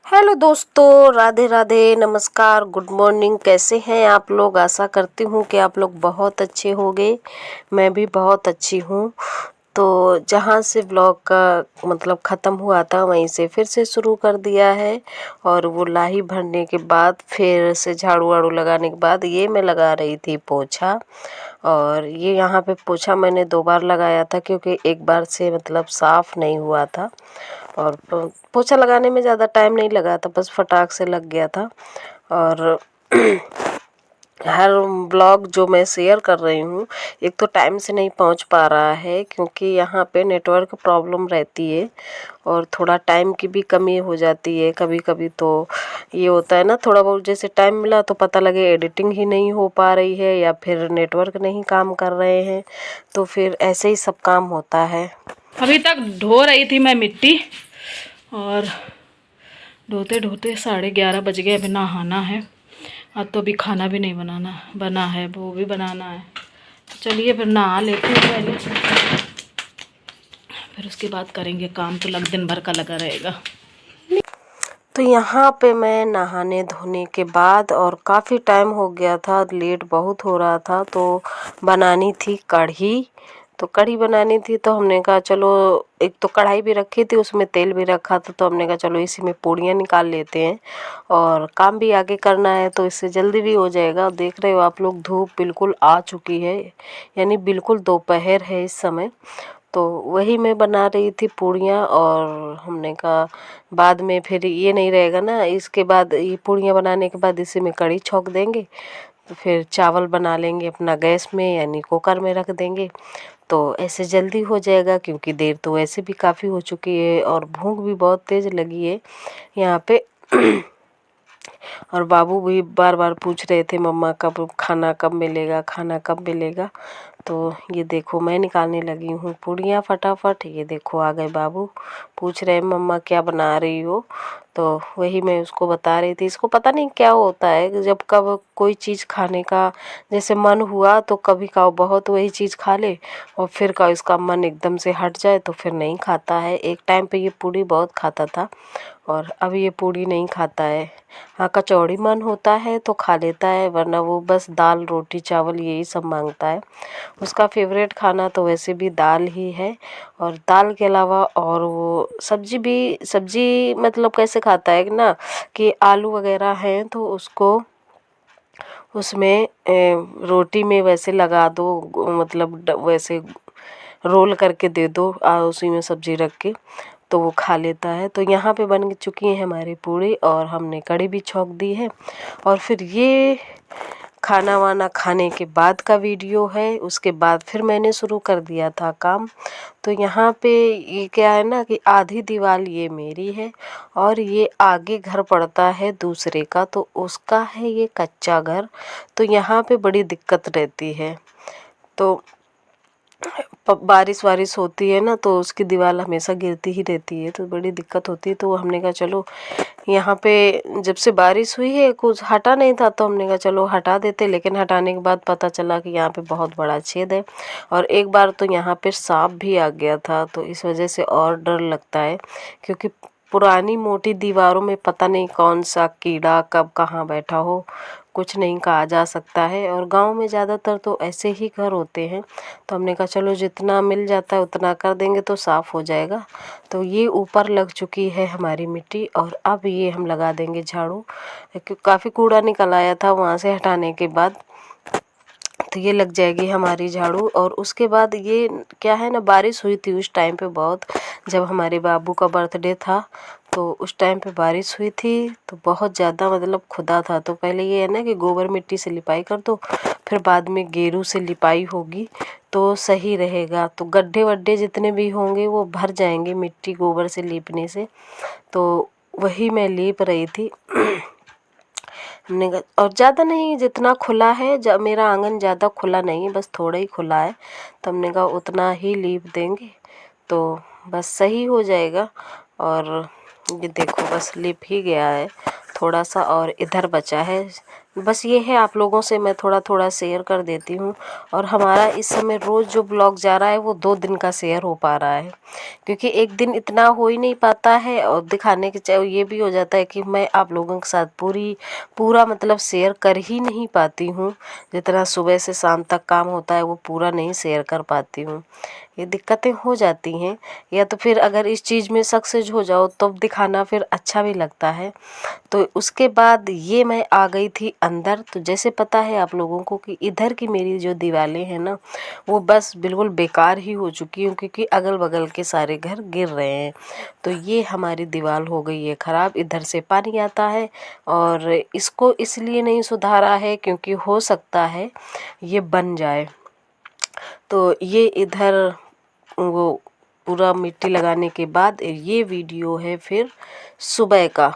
Hello दोस्तों, राधे राधे, नमस्कार, good morning. कैसे हैं आप लोग? आशा करती हूँ कि आप लोग बहुत अच्छे होंगे। मैं भी बहुत अच्छी हूँ। तो जहाँ से ब्लॉग का मतलब ख़त्म हुआ था वहीं से फिर से शुरू कर दिया है। और वो लाही भरने के बाद फिर से झाड़ू वाड़ू लगाने के बाद ये मैं लगा रही थी पोछा। और ये यहाँ पे पोछा मैंने 2 बार लगाया था क्योंकि एक बार से मतलब साफ़ नहीं हुआ था। और पोछा लगाने में ज़्यादा टाइम नहीं लगा था, बस फटाक से लग गया था। और हर ब्लॉग जो मैं शेयर कर रही हूँ, एक तो टाइम से नहीं पहुँच पा रहा है क्योंकि यहाँ पे नेटवर्क प्रॉब्लम रहती है और थोड़ा टाइम की भी कमी हो जाती है कभी कभी। तो ये होता है ना, थोड़ा बहुत जैसे टाइम मिला तो पता लगे एडिटिंग ही नहीं हो पा रही है या फिर नेटवर्क नहीं काम कर रहे हैं, तो फिर ऐसे ही सब काम होता है। अभी तक धो रही थी मैं मिट्टी और धोते धोते 11:30 बज गए। अभी नहाना है। आज तो अभी खाना भी नहीं बना है, वो भी बनाना है। तो चलिए फिर नहा लेते हैं पहले, फिर उसके बाद करेंगे काम। तो दिन भर का लगा रहेगा। तो यहाँ पे मैं नहाने धोने के बाद और काफ़ी टाइम हो गया था, लेट बहुत हो रहा था, तो बनानी थी कढ़ी। तो कढ़ी बनानी थी तो हमने कहा चलो, एक तो कढ़ाई भी रखी थी, उसमें तेल भी रखा था, तो हमने कहा चलो इसी में पूड़ियाँ निकाल लेते हैं और काम भी आगे करना है तो इससे जल्दी भी हो जाएगा। देख रहे हो आप लोग, धूप बिल्कुल आ चुकी है, यानी बिल्कुल दोपहर है इस समय। तो वही मैं बना रही थी पूड़ियाँ। और हमने कहा बाद में फिर ये नहीं रहेगा ना, इसके बाद ये पूड़ियाँ बनाने के बाद इसी में कढ़ी छौंक देंगे, तो फिर चावल बना लेंगे अपना गैस में, यानी कुकर में रख देंगे। तो ऐसे जल्दी हो जाएगा क्योंकि देर तो वैसे भी काफ़ी हो चुकी है और भूख भी बहुत तेज़ लगी है यहाँ पे। और बाबू भी बार बार पूछ रहे थे मम्मा कब खाना, कब मिलेगा खाना, कब मिलेगा। तो ये देखो मैं निकालने लगी हूँ पूड़ियाँ फटाफट। ये देखो आ गए बाबू, पूछ रहे मम्मा क्या बना रही हो। तो वही मैं उसको बता रही थी। इसको पता नहीं क्या होता है कि जब कब कोई चीज़ खाने का जैसे मन हुआ तो कभी का बहुत वही चीज़ खा ले और फिर का इसका मन एकदम से हट जाए तो फिर नहीं खाता है। एक टाइम पे ये पूड़ी बहुत खाता था और अब ये पूड़ी नहीं खाता है। हाँ, कचौड़ी मन होता है तो खा लेता है, वरना वो बस दाल रोटी चावल यही सब मांगता है। उसका फेवरेट खाना तो वैसे भी दाल ही है। और दाल के अलावा और वो सब्जी मतलब कैसे खाता है ना, कि आलू वगैरह हैं तो उसको उसमें रोटी में वैसे लगा दो, मतलब वैसे रोल करके दे दो, उसी में सब्जी रख के, तो वो खा लेता है। तो यहाँ पे बन चुकी है हमारी पूड़ी और हमने कढ़ी भी छौंक दी है। और फिर ये खाना वाना खाने के बाद का वीडियो है, उसके बाद फिर मैंने शुरू कर दिया था काम। तो यहाँ पे ये क्या है ना कि आधी दीवार ये मेरी है और ये आगे घर पड़ता है दूसरे का, तो उसका है ये कच्चा घर। तो यहाँ पे बड़ी दिक्कत रहती है। तो बारिश वारिश होती है ना तो उसकी दीवार हमेशा गिरती ही रहती है, तो बड़ी दिक्कत होती है। तो हमने कहा चलो यहाँ पे जब से बारिश हुई है कुछ हटा नहीं था, तो हमने कहा चलो हटा देते। लेकिन हटाने के बाद पता चला कि यहाँ पे बहुत बड़ा छेद है और एक बार तो यहाँ पे सांप भी आ गया था। तो इस वजह से और डर लगता है क्योंकि पुरानी मोटी दीवारों में पता नहीं कौन सा कीड़ा कब कहाँ बैठा हो, कुछ नहीं कहा जा सकता है। और गांव में ज़्यादातर तो ऐसे ही घर होते हैं। तो हमने कहा चलो जितना मिल जाता है उतना कर देंगे तो साफ़ हो जाएगा। तो ये ऊपर लग चुकी है हमारी मिट्टी और अब ये हम लगा देंगे झाड़ू, क्योंकि काफ़ी कूड़ा निकल आया था वहाँ से हटाने के बाद। तो ये लग जाएगी हमारी झाड़ू। और उसके बाद ये क्या है ना, बारिश हुई थी उस टाइम पे बहुत, जब हमारे बाबू का बर्थडे था तो उस टाइम पे बारिश हुई थी तो बहुत ज़्यादा मतलब खुदा था। तो पहले ये है ना कि गोबर मिट्टी से लिपाई कर दो, फिर बाद में गेरू से लिपाई होगी तो सही रहेगा। तो गड्ढे वड्ढे जितने भी होंगे वो भर जाएंगे मिट्टी गोबर से लीपने से। तो वही मैं लीप रही थी। हमने और ज़्यादा नहीं, जितना खुला है, जब मेरा आंगन ज़्यादा खुला नहीं है, बस थोड़ा ही खुला है, तो हमने कहा उतना ही लीप देंगे तो बस सही हो जाएगा। और ये देखो बस लिप ही गया है, थोड़ा सा और इधर बचा है बस ये है, आप लोगों से मैं थोड़ा थोड़ा शेयर कर देती हूँ। और हमारा इस समय रोज़ जो ब्लॉग जा रहा है वो 2 दिन का शेयर हो पा रहा है, क्योंकि एक दिन इतना हो ही नहीं पाता है। और दिखाने के चाहे ये भी हो जाता है कि मैं आप लोगों के साथ पूरा मतलब शेयर कर ही नहीं पाती हूँ। जितना सुबह से शाम तक काम होता है वो पूरा नहीं शेयर कर पाती हूँ। ये दिक्कतें हो जाती हैं। या तो फिर अगर इस चीज़ में सक्सेस हो जाओ तब दिखाना फिर अच्छा भी लगता है। तो उसके बाद ये मैं आ गई थी अंदर। तो जैसे पता है आप लोगों को कि इधर की मेरी जो दीवारें हैं ना, वो बस बिल्कुल बेकार ही हो चुकी हूँ, क्योंकि अगल बगल के सारे घर गिर रहे हैं। तो ये हमारी दीवार हो गई है ख़राब। इधर से पानी आता है और इसको इसलिए नहीं सुधारा है क्योंकि हो सकता है ये बन जाए। तो ये इधर वो पूरा मिट्टी लगाने के बाद ये वीडियो है फिर सुबह का।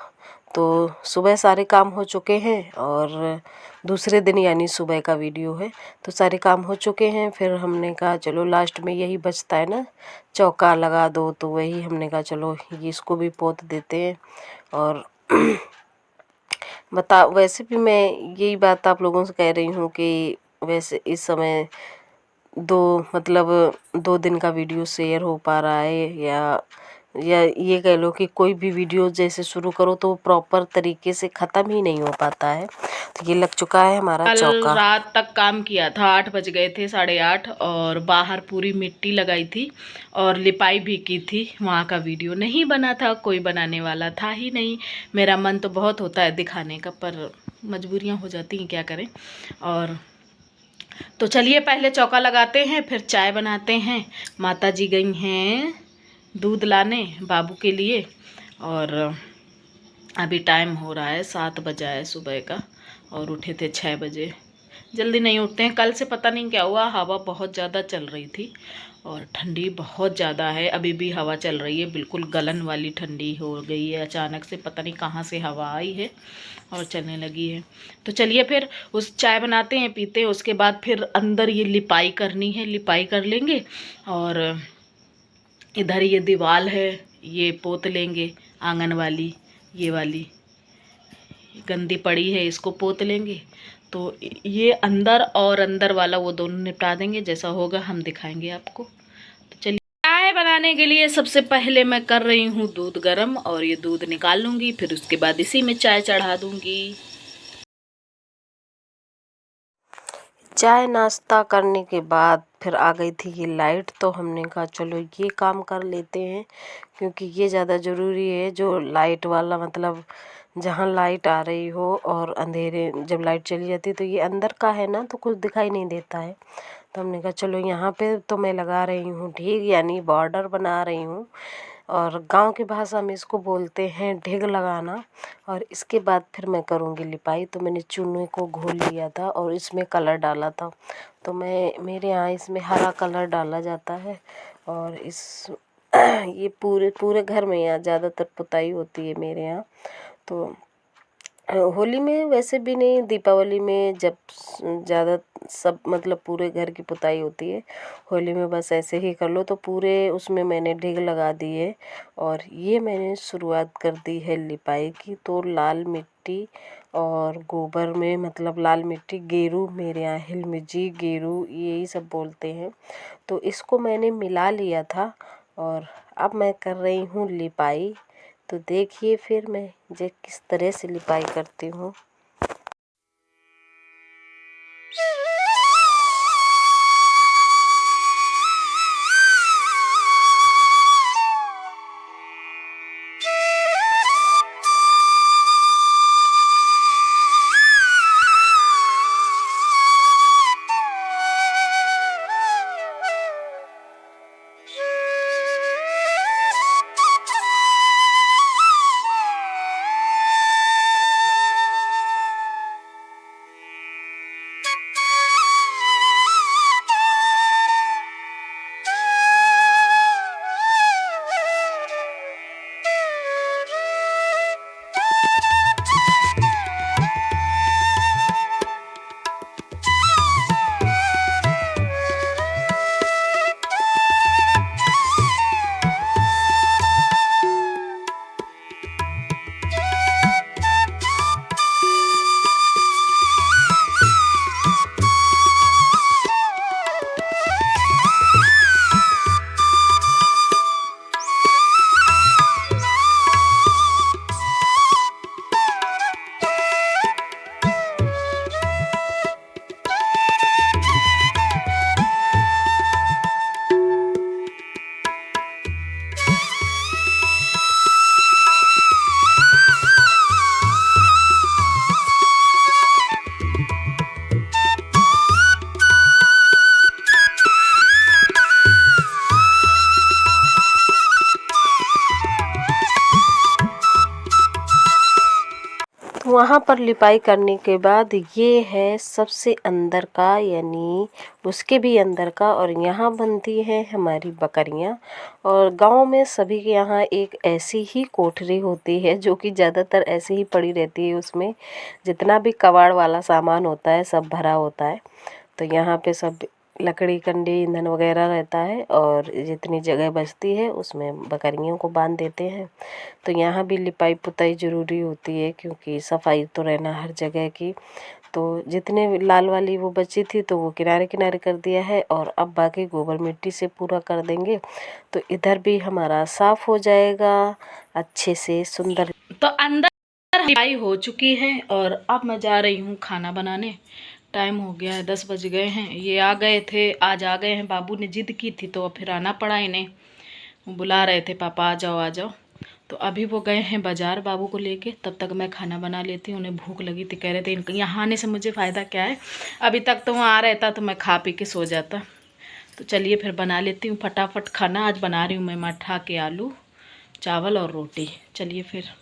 तो सुबह सारे काम हो चुके हैं और दूसरे दिन यानी सुबह का वीडियो है। तो सारे काम हो चुके हैं, फिर हमने कहा चलो लास्ट में यही बचता है ना, चौका लगा दो। तो वही हमने कहा चलो ये इसको भी पोत देते हैं। और वैसे भी मैं यही बात आप लोगों से कह रही हूँ कि वैसे इस समय मतलब 2 दिन का वीडियो शेयर हो पा रहा है, या ये कह लो कि कोई भी वीडियो जैसे शुरू करो तो प्रॉपर तरीके से ख़त्म ही नहीं हो पाता है। तो ये लग चुका है हमारा कल चौका। रात तक काम किया था, 8 बज गए थे, 8:30, और बाहर पूरी मिट्टी लगाई थी और लिपाई भी की थी। वहाँ का वीडियो नहीं बना था, कोई बनाने वाला था ही नहीं। मेरा मन तो बहुत होता है दिखाने का, पर मजबूरियाँ हो जाती हैं, क्या करें। और तो चलिए पहले चौका लगाते हैं, फिर चाय बनाते हैं। माता जी गई हैं दूध लाने बाबू के लिए, और अभी टाइम हो रहा है 7 बजा है सुबह का, और उठे थे 6 बजे। जल्दी नहीं उठते हैं। कल से पता नहीं क्या हुआ, हवा बहुत ज़्यादा चल रही थी और ठंडी बहुत ज़्यादा है। अभी भी हवा चल रही है, बिल्कुल गलन वाली ठंडी हो गई है। अचानक से पता नहीं कहाँ से हवा आई है और चलने लगी है। तो चलिए फिर उस चाय बनाते हैं, पीते हैं। उसके बाद फिर अंदर ये लिपाई करनी है, लिपाई कर लेंगे। और इधर ये दीवार है, ये पोत लेंगे। आंगन वाली ये वाली गंदी पड़ी है, इसको पोत लेंगे। तो ये अंदर और अंदर वाला वो दोनों निपटा देंगे। जैसा होगा हम दिखाएंगे आपको। तो चलिए, चाय बनाने के लिए सबसे पहले मैं कर रही हूँ दूध गरम, और ये दूध निकाल लूँगी, फिर उसके बाद इसी में चाय चढ़ा दूँगी। चाय नाश्ता करने के बाद फिर आ गई थी ये लाइट। तो हमने कहा चलो ये काम कर लेते हैं, क्योंकि ये ज़्यादा ज़रूरी है। जो लाइट वाला मतलब जहाँ लाइट आ रही हो और अंधेरे जब लाइट चली जाती है तो ये अंदर का है ना, तो कुछ दिखाई नहीं देता है। तो हमने कहा चलो यहाँ पे तो मैं लगा रही हूँ ढीग, यानी बॉर्डर बना रही हूँ। और गांव की भाषा में इसको बोलते हैं ढिग लगाना। और इसके बाद फिर मैं करूँगी लिपाई। तो मैंने चूने को घोल लिया था और इसमें कलर डाला था। तो मेरे यहाँ इसमें हरा कलर डाला जाता है। और ये पूरे पूरे घर में यहाँ ज़्यादातर पुताई होती है मेरे यहाँ। तो होली में वैसे भी नहीं, दीपावली में जब ज़्यादा सब मतलब पूरे घर की पुताई होती है। होली में बस ऐसे ही कर लो। तो पूरे उसमें मैंने ढिग लगा दिए और ये मैंने शुरुआत कर दी है लिपाई की। तो लाल मिट्टी और गोबर में मतलब लाल मिट्टी गेरू, मेरे यहाँ हिलमिजी गेरू यही सब बोलते हैं। तो इसको मैंने मिला लिया था और अब मैं कर रही हूँ लिपाई। तो देखिए फिर मैं जे किस तरह से लिपाई करती हूँ। वहाँ पर लिपाई करने के बाद ये है सबसे अंदर का, यानी उसके भी अंदर का, और यहाँ बनती हैं हमारी बकरियाँ। और गांव में सभी के यहाँ एक ऐसी ही कोठरी होती है जो कि ज़्यादातर ऐसे ही पड़ी रहती है, उसमें जितना भी कबाड़ वाला सामान होता है सब भरा होता है। तो यहाँ पे सब लकड़ी कंडी ईंधन वगैरह रहता है, और जितनी जगह बचती है उसमें बकरियों को बांध देते हैं। तो यहाँ भी लिपाई पुताई ज़रूरी होती है, क्योंकि सफाई तो रहना हर जगह की। तो जितने लाल वाली वो बची थी तो वो किनारे किनारे कर दिया है, और अब बाकी गोबर मिट्टी से पूरा कर देंगे तो इधर भी हमारा साफ हो जाएगा अच्छे से सुंदर। तो अंदर लिपाई हो चुकी है और अब मैं जा रही हूँ खाना बनाने। टाइम हो गया है, 10 बज गए हैं। ये आ गए थे, आज आ गए हैं। बाबू ने जिद की थी तो फिर आना पड़ा इन्हें। वो बुला रहे थे, पापा आ जाओ आ जाओ। तो अभी वो गए हैं बाज़ार बाबू को लेके। तब तक मैं खाना बना लेती हूँ। उन्हें भूख लगी थी, कह रहे थे इनके यहाँ आने से मुझे फ़ायदा क्या है, अभी तक तो वहाँ आ रहता तो मैं खा पी के सो जाता। तो चलिए फिर बना लेती हूँ फटाफट खाना। आज बना रही हूँ मैं मठा के आलू, चावल और रोटी। चलिए फिर।